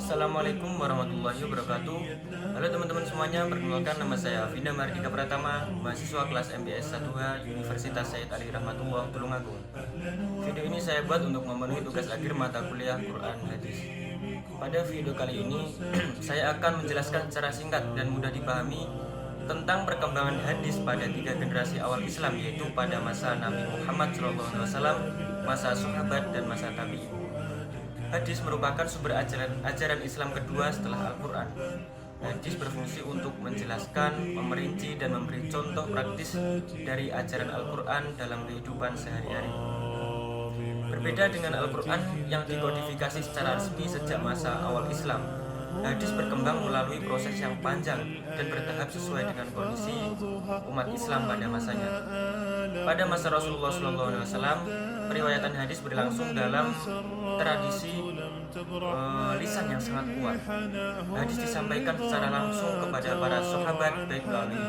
Assalamualaikum warahmatullahi wabarakatuh. Halo teman-teman semuanya, perkenalkan nama saya Vinda Mardika Pratama, mahasiswa kelas MBS 1H Universitas Said Ali Rahmatullah, Tulungagung. Video ini saya buat untuk memenuhi tugas akhir mata kuliah Quran Hadis. Pada video kali ini, saya akan menjelaskan secara singkat dan mudah dipahami tentang perkembangan hadis pada 3 generasi awal Islam, yaitu pada masa Nabi Muhammad SAW, masa sahabat, dan masa tabi'in. Hadis merupakan sumber ajaran Islam kedua setelah Al-Quran. Hadis berfungsi untuk menjelaskan, memerinci, dan memberi contoh praktis dari ajaran Al-Quran dalam kehidupan sehari-hari. Berbeda dengan Al-Quran yang dikodifikasi secara resmi sejak masa awal Islam, hadis berkembang melalui proses yang panjang dan bertahap sesuai dengan kondisi umat Islam pada masanya. Pada masa Rasulullah SAW, periwayatan hadis berlangsung dalam tradisi lisan yang sangat kuat. Hadis disampaikan secara langsung kepada para sahabat baik melalui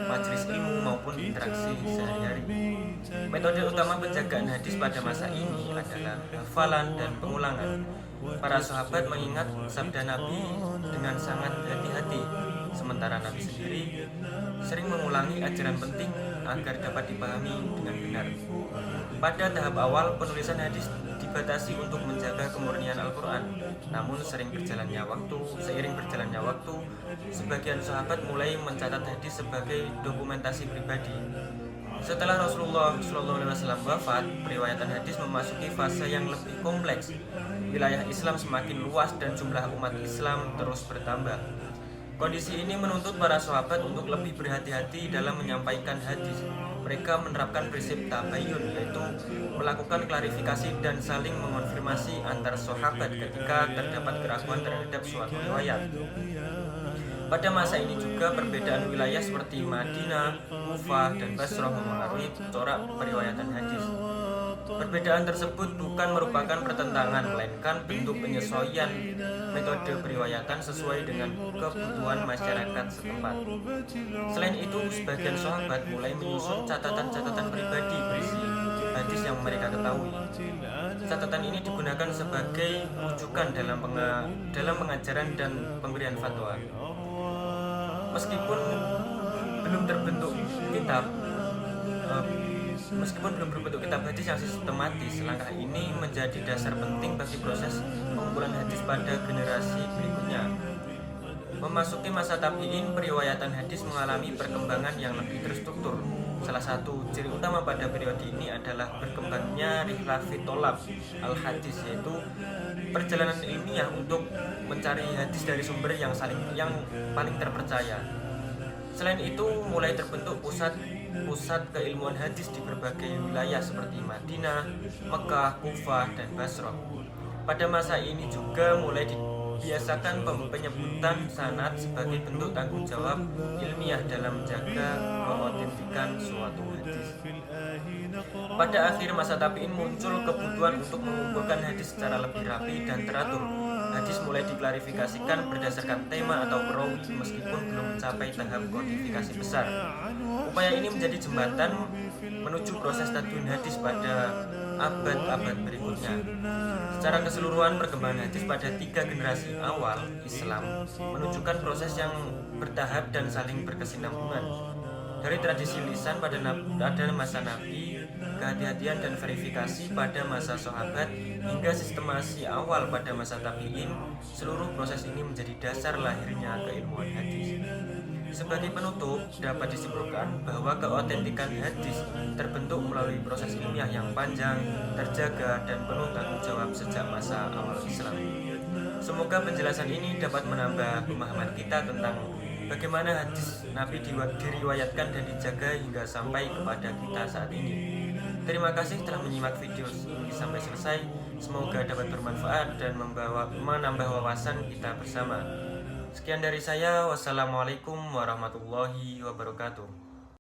majelis ilmu maupun interaksi sehari-hari. Metode utama penjagaan hadis pada masa ini adalah hafalan dan pengulangan. Para sahabat mengingat sabda Nabi dengan sangat hati-hati, sementara Nabi sendiri sering mengulangi ajaran penting agar dapat dipahami dengan benar. Pada tahap awal, penulisan hadis dibatasi untuk menjaga kemurnian Al-Quran. Namun seiring berjalannya waktu, sebagian sahabat mulai mencatat hadis sebagai dokumentasi pribadi. Setelah Rasulullah SAW wafat, periwayatan hadis memasuki fase yang lebih kompleks. Wilayah Islam semakin luas dan jumlah umat Islam terus bertambah. Kondisi ini menuntut para sahabat untuk lebih berhati-hati dalam menyampaikan hadis. Mereka menerapkan prinsip tabayun, yaitu melakukan klarifikasi dan saling mengonfirmasi antar sahabat ketika terdapat keraguan terhadap suatu riwayat. Pada masa ini juga perbedaan wilayah seperti Madinah, Kufah, dan Basrah memengaruhi corak periwayatan hadis. Perbedaan tersebut bukan merupakan pertentangan, melainkan bentuk penyesuaian metode periwayatan sesuai dengan kebutuhan masyarakat setempat. Selain itu, sebagian sahabat mulai menyusun catatan-catatan pribadi berisi hadis yang mereka ketahui. Catatan ini digunakan sebagai rujukan dalam pengajaran dan pemberian fatwa. Meskipun belum terbentuk kitab hadis yang sistematis, langkah ini menjadi dasar penting bagi proses pengumpulan hadis pada generasi berikutnya. Memasuki masa tabi'in, periwayatan hadis mengalami perkembangan yang lebih terstruktur. Salah satu ciri utama pada periode ini adalah berkembangnya rihlah fi tholab al-hadis, yaitu perjalanan ilmiah untuk mencari hadis dari sumber yang paling terpercaya. Selain itu, mulai terbentuk pusat keilmuan hadis di berbagai wilayah seperti Madinah, Mekah, Kufah, dan Basrah. Pada masa ini juga mulai dibiasakan penyebutan sanad sebagai bentuk tanggung jawab ilmiah dalam menjaga keautentikan suatu hadis. Pada akhir masa tabi'in muncul kebutuhan untuk mengumpulkan hadis secara lebih rapi dan teratur. Hadis mulai diklarifikasikan berdasarkan tema atau perawi meskipun belum mencapai tahap kodifikasi besar. Upaya ini menjadi jembatan menuju proses tadwin hadis pada abad-abad berikutnya. Secara keseluruhan, perkembangan hadis pada 3 generasi awal Islam menunjukkan proses yang bertahap dan saling berkesinambungan. Dari tradisi lisan pada masa Nabi, kehati-hatian dan verifikasi pada masa sahabat, hingga sistemasi awal pada masa tabi'in, seluruh proses ini menjadi dasar lahirnya keilmuan hadis. Sebagai penutup, dapat disimpulkan bahwa keautentikan hadis terbentuk melalui proses ilmiah yang panjang, terjaga, dan penuh tanggung jawab sejak masa awal Islam. Semoga penjelasan ini dapat menambah pemahaman kita tentang bagaimana hadis Nabi diriwayatkan dan dijaga hingga sampai kepada kita saat ini. Terima kasih telah menyimak video ini sampai selesai. Semoga dapat bermanfaat dan menambah wawasan kita bersama. Sekian dari saya. Wassalamualaikum warahmatullahi wabarakatuh.